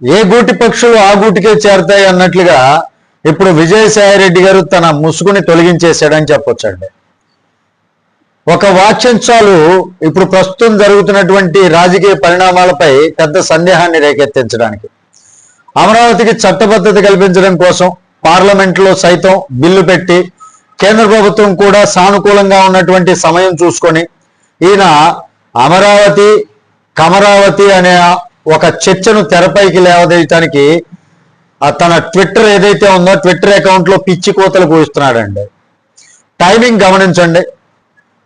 ఏ గూటి పక్షులు ఆ గూటికే చేరతాయి అన్నట్లుగా ఇప్పుడు విజయసాయిరెడ్డి గారు తన ముసుగుని తొలగించేశాడని చెప్పొచ్చండి. ఒక వాక్యం చాలు ఇప్పుడు ప్రస్తుతం జరుగుతున్నటువంటి రాజకీయ పరిణామాలపై పెద్ద సందేహాన్ని రేకెత్తించడానికి. అమరావతికి చట్టబద్ధత కల్పించడం కోసం పార్లమెంట్లో సైతం బిల్లు పెట్టి కేంద్ర ప్రభుత్వం కూడా సానుకూలంగా ఉన్నటువంటి సమయం చూసుకొని ఈయన అమరావతి కమరావతి అనే ఒక చర్చను తెరపైకి లేవదీయటానికి తన ట్విట్టర్ ఏదైతే ఉందో ట్విట్టర్ అకౌంట్లో పిచ్చి కోతలు కూయిస్తున్నాడండి. టైమింగ్ గమనించండి.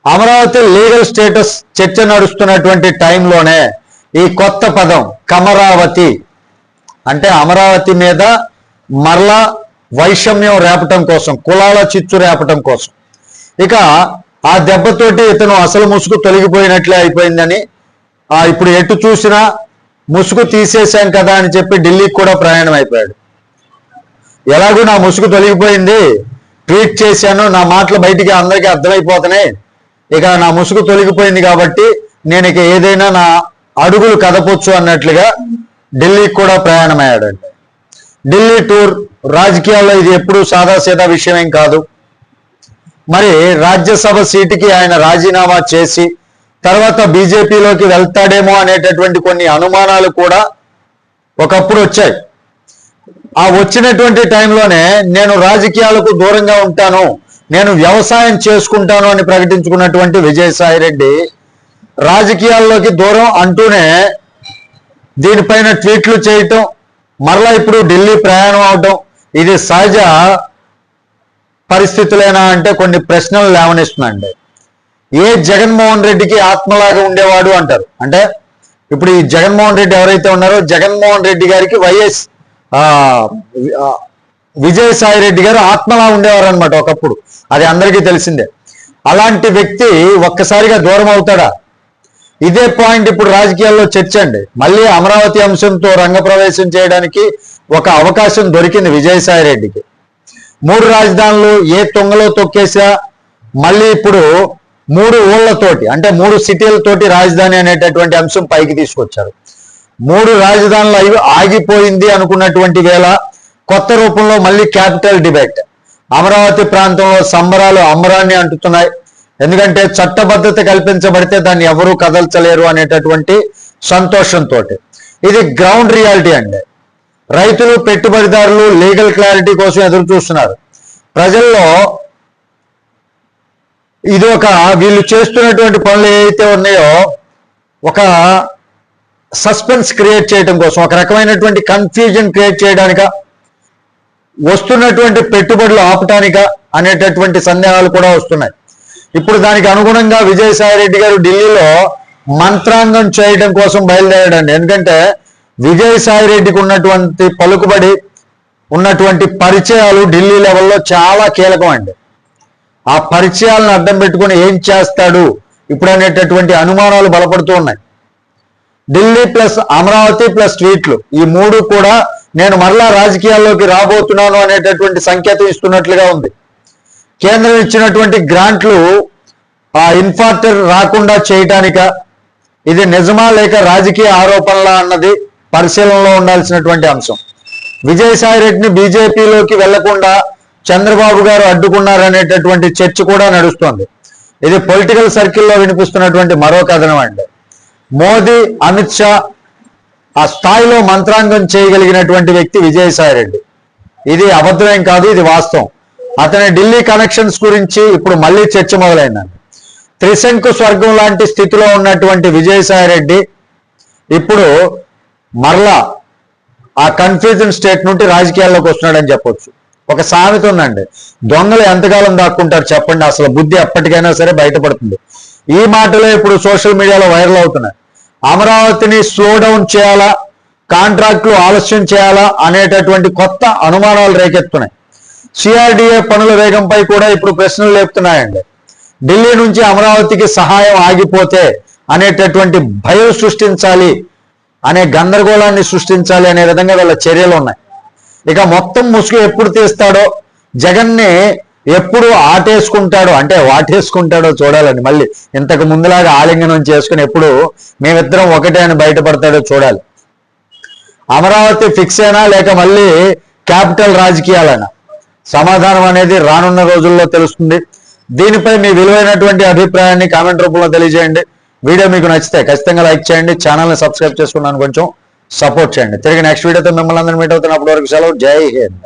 అమరావతి లీగల్ స్టేటస్ చర్చ నడుస్తున్నటువంటి టైంలోనే ఈ కొత్త పదం కమరావతి అంటే అమరావతి మీద మరలా వైషమ్యం రేపటం కోసం, కులాల చిచ్చు రేపటం కోసం. ఇక ఆ దెబ్బతోటి ఇతను అసలు ముసుగు తొలగిపోయినట్లే అయిపోయిందని ఇప్పుడు ఎటు చూసినా ముసుగు తీసేశాం కదా అని చెప్పి ఢిల్లీకి కూడా ప్రయాణం అయిపోయాడు. ఎలాగూ నా ముసుగు తొలగిపోయింది, ట్వీట్ చేశాను, నా మాటలు బయటికి అందరికీ అర్థమైపోతున్నాయి, ఇక నా ముసుగు తొలగిపోయింది కాబట్టి నేను ఇక ఏదైనా నా అడుగులు కదపొచ్చు అన్నట్లుగా ఢిల్లీకి కూడా ప్రయాణమయ్యాడండి. ఢిల్లీ టూర్ రాజకీయాల్లో ఇది ఎప్పుడూ సాదాసీదా విషయమేం కాదు. మరి రాజ్యసభ సీటుకి ఆయన రాజీనామా చేసి తర్వాత బీజేపీలోకి వెళ్తాడేమో అనేటటువంటి కొన్ని అనుమానాలు కూడా ఒకప్పుడు వచ్చాయి. ఆ వచ్చినటువంటి టైంలోనే నేను రాజకీయాలకు దూరంగా ఉంటాను, నేను వ్యవసాయం చేసుకుంటాను అని ప్రకటించుకున్నటువంటి విజయసాయిరెడ్డి రాజకీయాల్లోకి దూరం అంటూనే దీనిపైన ట్వీట్లు చేయటం, మరలా ఇప్పుడు ఢిల్లీ ప్రయాణం అవటం ఇది సహజ పరిస్థితులేనా అంటే కొన్ని ప్రశ్నలు లేవనిస్తుందండి. ఏ జగన్మోహన్ రెడ్డికి ఆత్మలాగా ఉండేవాడు అంటారు. అంటే ఇప్పుడు ఈ జగన్మోహన్ రెడ్డి ఎవరైతే ఉన్నారో జగన్మోహన్ రెడ్డి గారికి విజయసాయిరెడ్డి గారు ఆత్మలా ఉండేవారు అనమాట ఒకప్పుడు, అది అందరికీ తెలిసిందే. అలాంటి వ్యక్తి ఒక్కసారిగా దూరం అవుతాడా? ఇదే పాయింట్ ఇప్పుడు రాజకీయాల్లో చర్చ అండి. మళ్ళీ అమరావతి అంశంతో రంగప్రవేశం చేయడానికి ఒక అవకాశం దొరికింది విజయసాయిరెడ్డికి. 3 రాజధానులు ఏ తొంగలో తొక్కేసా మళ్ళీ ఇప్పుడు 3 ఊళ్ళతోటి అంటే 3 సిటీలతోటి రాజధాని అనేటటువంటి అంశం పైకి తీసుకొచ్చారు. 3 రాజధానులు ఆగిపోయింది అనుకున్నటువంటి వేళ కొత్త రూపంలో మళ్ళీ క్యాపిటల్ డిబేట్. అమరావతి ప్రాంతంలో సంబరాలు అంబరాన్ని అంటుతున్నాయి. ఎందుకంటే చట్టబద్ధత కల్పించబడితే దాన్ని ఎవరూ కదల్చలేరు అనేటటువంటి సంతోషంతో. ఇది గ్రౌండ్ రియాలిటీ అండి. రైతులు పెట్టుబడిదారులు లీగల్ క్లారిటీ కోసం ఎదురు చూస్తున్నారు. ప్రజల్లో ఇది వీళ్ళు చేస్తున్నటువంటి పనులు ఏవైతే ఉన్నాయో ఒక సస్పెన్స్ క్రియేట్ చేయడం కోసం, ఒక రకమైనటువంటి కన్ఫ్యూజన్ క్రియేట్ చేయడానిక, వస్తున్నటువంటి పెట్టుబడులు ఆపటానిక అనేటటువంటి సందేహాలు కూడా వస్తున్నాయి. ఇప్పుడు దానికి అనుగుణంగా విజయసాయిరెడ్డి గారు ఢిల్లీలో మంత్రాంగం చేయడం కోసం బయలుదేరాడండి. ఎందుకంటే విజయసాయిరెడ్డికి ఉన్నటువంటి పలుకుబడి, ఉన్నటువంటి పరిచయాలు ఢిల్లీ లెవెల్లో చాలా కీలకం అండి. ఆ పరిచయాలను అడ్డం పెట్టుకుని ఏం చేస్తాడు ఇప్పుడు అనేటటువంటి అనుమానాలు బలపడుతూ ఉన్నాయి. ఢిల్లీ ప్లస్ అమరావతి ప్లస్ ట్వీట్లు ఈ 3 కూడా నేను మరలా రాజకీయాల్లోకి రాబోతున్నాను అనేటటువంటి సంకేతం ఇస్తున్నట్లుగా ఉంది. కేంద్రం ఇచ్చినటువంటి గ్రాంట్లు ఆ ఇన్ఫార్టర్ రాకుండా చేయటానిక, ఇది నిజమా లేక రాజకీయ ఆరోపణలా అన్నది పరిశీలనలో ఉండాల్సినటువంటి అంశం. విజయసాయిరెడ్డిని బీజేపీలోకి వెళ్లకుండా చంద్రబాబు గారు అడ్డుకున్నారనేటటువంటి చర్చ కూడా నడుస్తోంది. ఇది పొలిటికల్ సర్కిల్లో వినిపిస్తున్నటువంటి మరో కథనం అండి. మోదీ అమిత్ షా ఆ స్థాయిలో మంత్రాంగం చేయగలిగినటువంటి వ్యక్తి విజయసాయిరెడ్డి. ఇది అబద్ధమేం కాదు, ఇది వాస్తవం. అతని ఢిల్లీ కనెక్షన్స్ గురించి ఇప్పుడు మళ్ళీ చర్చ మొదలైందండి. త్రిశంకు స్వర్గం లాంటి స్థితిలో ఉన్నటువంటి విజయసాయిరెడ్డి ఇప్పుడు మరలా ఆ కన్ఫ్యూజన్ స్టేట్ నుండి రాజకీయాల్లోకి వస్తున్నాడని చెప్పొచ్చు. ఒక సామెత ఉందండి, దొంగలు ఎంతకాలం దాక్కుంటారు చెప్పండి, అసలు బుద్ధి ఎప్పటికైనా సరే బయటపడుతుంది. ఈ మాటలే ఇప్పుడు సోషల్ మీడియాలో వైరల్ అవుతున్నాయి. అమరావతిని స్లో డౌన్ చేయాలా, కాంట్రాక్టులు ఆలస్యం చేయాలా అనేటటువంటి కొత్త అనుమానాలు రేకెత్తున్నాయి. సిఆర్డీఏ పనుల వేగంపై కూడా ఇప్పుడు ప్రశ్నలు లేపుతున్నాయండి. ఢిల్లీ నుంచి అమరావతికి సహాయం ఆగిపోతే అనేటటువంటి భయం సృష్టించాలి, అనే గందరగోళాన్ని సృష్టించాలి అనే విధంగా వీళ్ళ చర్యలు ఉన్నాయి. ఇక మొత్తం ముసుగు ఎప్పుడు తీస్తాడో, జగన్ని ఎప్పుడు ఆటేసుకుంటాడో అంటే వాటేసుకుంటాడో చూడాలండి. మళ్ళీ ఇంతకు ముందులాగా ఆలింగనం చేసుకుని ఎప్పుడు మేమిద్దరం ఒకటే అని బయటపడతాడో చూడాలి. అమరావతి ఫిక్స్ అయినా లేక మళ్ళీ క్యాపిటల్ రాజకీయాలైనా? సమాధానం అనేది రానున్న రోజుల్లో తెలుస్తుంది. దీనిపై మీ విలువైనటువంటి అభిప్రాయాన్ని కామెంట్ రూపంలో తెలియజేయండి. వీడియో మీకు నచ్చితే ఖచ్చితంగా లైక్ చేయండి. ఛానల్ని సబ్స్క్రైబ్ చేసుకున్నాను కొంచెం సపోర్ట్ చేయండి. తిరిగి నెక్స్ట్ వీడియోతో మిమ్మల్ని అందరినీ మీట్ అవుతున్నప్పటి వరకు సెలవు. జై హింద్.